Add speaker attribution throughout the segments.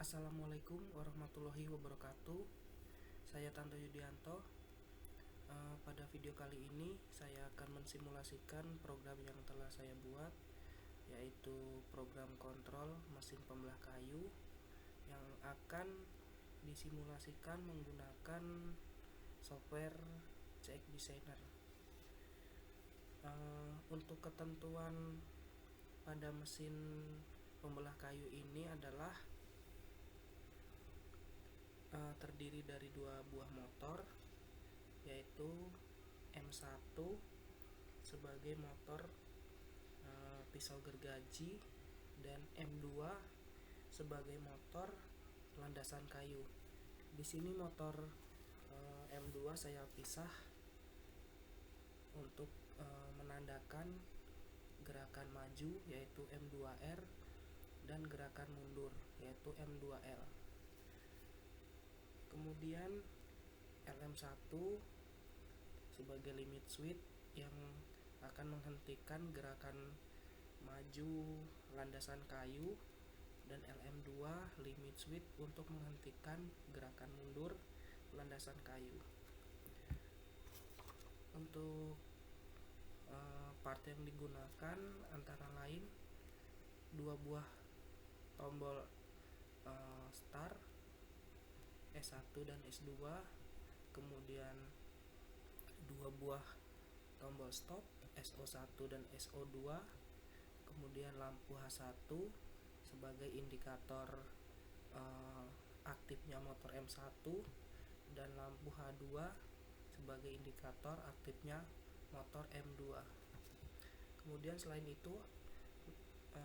Speaker 1: Assalamualaikum warahmatullahi wabarakatuh. Saya Tanto Yudianto. Pada video kali ini saya akan mensimulasikan program yang telah saya buat, yaitu program kontrol mesin pembelah kayu yang akan disimulasikan menggunakan software CX Designer. Untuk ketentuan pada mesin pembelah kayu ini adalah terdiri dari dua buah motor, yaitu M1 sebagai motor pisau gergaji dan M2 sebagai motor landasan kayu. Di sini motor M2 saya pisah untuk menandakan gerakan maju yaitu M2R dan gerakan mundur yaitu M2L. Kemudian LM1 sebagai limit switch yang akan menghentikan gerakan maju landasan kayu, dan LM2 limit switch untuk menghentikan gerakan mundur landasan kayu. Untuk part yang digunakan antara lain dua buah tombol start S1 dan S2, kemudian dua buah tombol stop SO1 dan SO2, kemudian lampu H1 sebagai indikator aktifnya motor M1 dan lampu H2 sebagai indikator aktifnya motor M2. Kemudian selain itu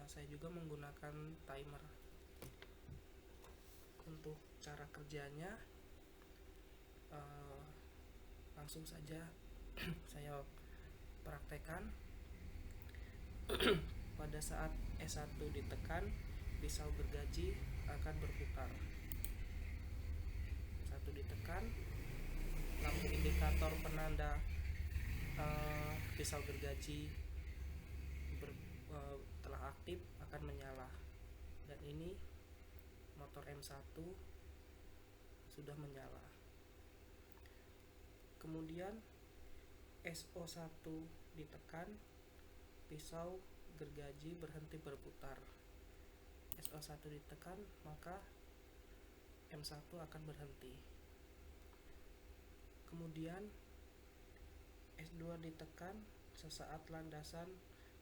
Speaker 1: saya juga menggunakan timer. Untuk cara kerjanya langsung saja saya praktekkan. Pada saat S1 ditekan, pisau gergaji akan berputar. S1 ditekan, lampu indikator penanda pisau gergaji telah aktif akan menyala, dan ini motor M1 sudah menyala. Kemudian SO1 ditekan, pisau gergaji berhenti berputar. SO1 ditekan, maka M1 akan berhenti. Kemudian S2 ditekan sesaat landasan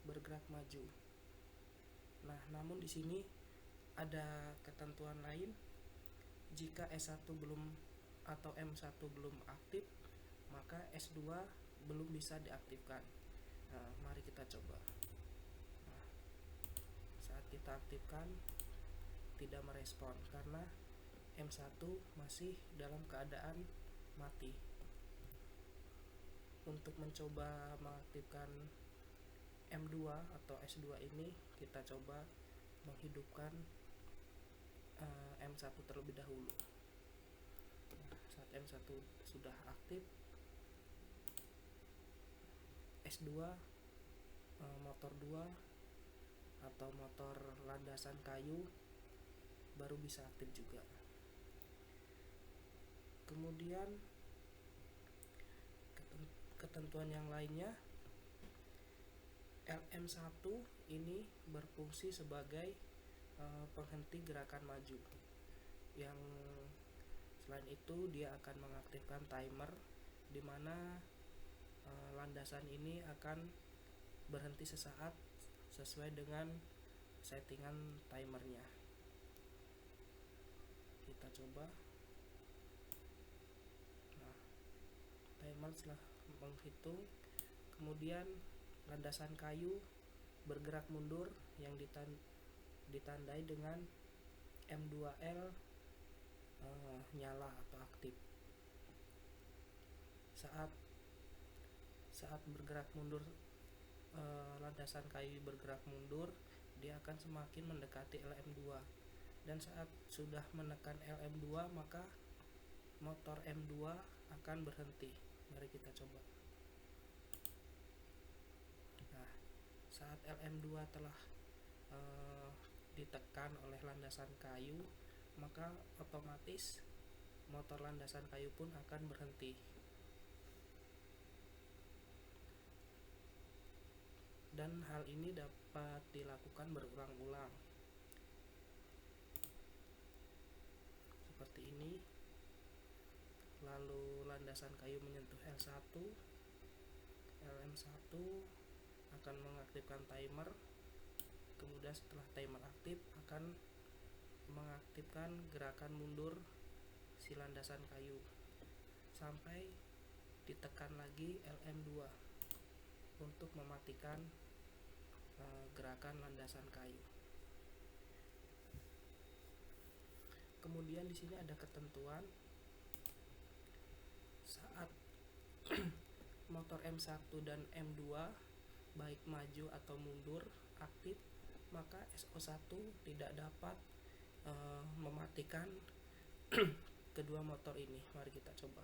Speaker 1: bergerak maju. Nah, namun di sini ada ketentuan lain. Jika S1 belum atau M1 belum aktif, maka S2 belum bisa diaktifkan. Nah, mari kita coba. Nah, saat kita aktifkan tidak merespon karena M1 masih dalam keadaan mati. Untuk mencoba mengaktifkan M2 atau S2 ini, kita coba menghidupkan M1 terlebih dahulu. Saat M1 sudah aktif, S2 motor 2 atau motor landasan kayu baru bisa aktif juga. Kemudian ketentuan yang lainnya, LM1 ini berfungsi sebagai penghenti gerakan maju. Yang selain itu dia akan mengaktifkan timer, di mana landasan ini akan berhenti sesaat sesuai dengan settingan timernya. Kita coba. Nah, timer setelah menghitung, kemudian landasan kayu bergerak mundur yang ditandai dengan M2L nyala atau aktif. Saat bergerak mundur, landasan kayu bergerak mundur, dia akan semakin mendekati LM2, dan saat sudah menekan LM2 maka motor M2 akan berhenti. Mari kita coba. Nah, saat LM2 telah ditekan oleh landasan kayu, maka otomatis motor landasan kayu pun akan berhenti. Dan hal ini dapat dilakukan berulang-ulang. Seperti ini. Lalu landasan kayu menyentuh L1, LM1 akan mengaktifkan timer. Kemudian setelah timer aktif akan mengaktifkan gerakan mundur si landasan kayu sampai ditekan lagi LM2 untuk mematikan gerakan landasan kayu. Kemudian di sini ada ketentuan saat motor M1 dan M2 baik maju atau mundur aktif, maka SO1 tidak dapat mematikan kedua motor ini. Mari kita coba.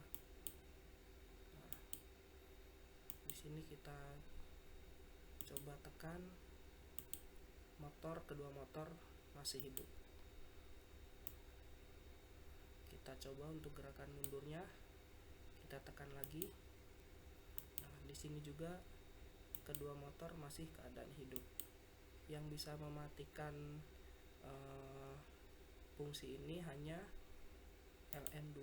Speaker 1: Nah, di sini kita coba tekan, kedua motor masih hidup. Kita coba untuk gerakan mundurnya, kita tekan lagi. Nah, di sini juga kedua motor masih keadaan hidup. Yang bisa mematikan fungsi ini hanya LM2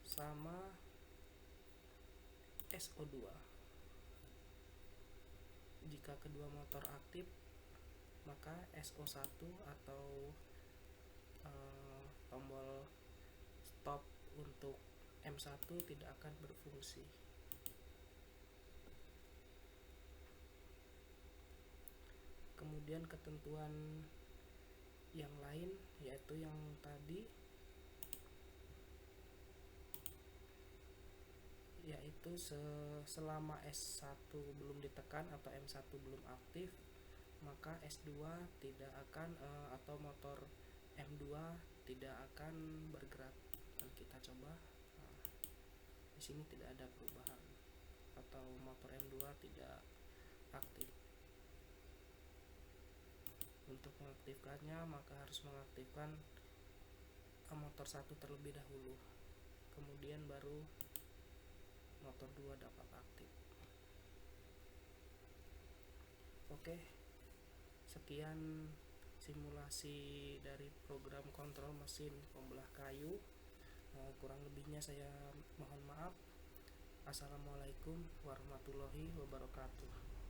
Speaker 1: sama SO2. Jika kedua motor aktif, maka SO1 atau tombol stop untuk M1 tidak akan berfungsi. Kemudian ketentuan yang lain yaitu yang tadi, yaitu selama S1 belum ditekan atau M1 belum aktif, maka S2 tidak akan atau motor M2 tidak akan bergerak. Dan kita coba, di sini tidak ada perubahan atau motor M2 tidak aktif. Untuk mengaktifkannya maka harus mengaktifkan motor 1 terlebih dahulu, kemudian baru motor 2 dapat aktif. Oke, sekian simulasi dari program kontrol mesin pembelah kayu. Kurang lebihnya saya mohon maaf. Assalamualaikum warahmatullahi wabarakatuh.